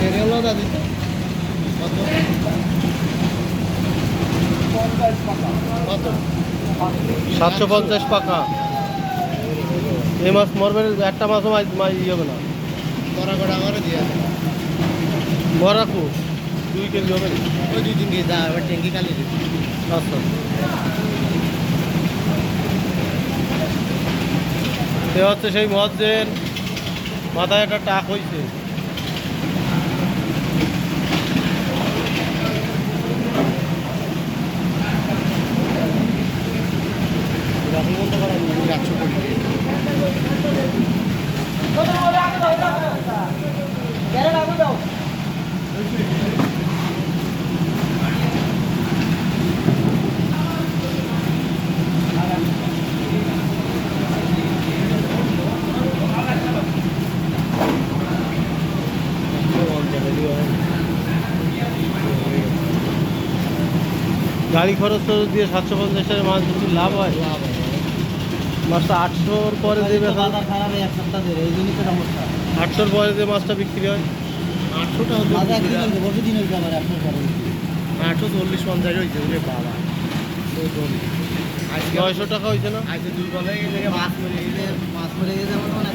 এগুলো দাদি কত কত 750 পাকা। এই মাছ মরবে একটা মাছও মাছ ইয়ে হবে না। তোরা কটা আমারও দিয়ে বরাকু 2 কেজি হবে না। ওই 2-3 কেজি দা এবার ট্যাঙ্কি খালি দিবি। আচ্ছা এ হচ্ছে সেই মজ্জের মাথায় একটা টাক হয়েছে। রাহুল বন্ধ করা 100 কোটি গাড়ি খরচ তো দিয়ে 750 টাকা মাছ যদি লাভ হয়, মাছটা 800-র পরে দেবে। বাজার খারাপ এক সপ্তাহ ধরে এই জন্যই তো সমস্যা 800-র পরে যে মাছটা বিক্রি হয় 800টা হতে বাজার কি করবে বসে দিন হইছে আমার 800 পরে 840-50 হইছে রে বাবা 900 টাকা হয়েছে না। আজকে দুই বলে গেলে মাছ মরে গেছে মনে হয়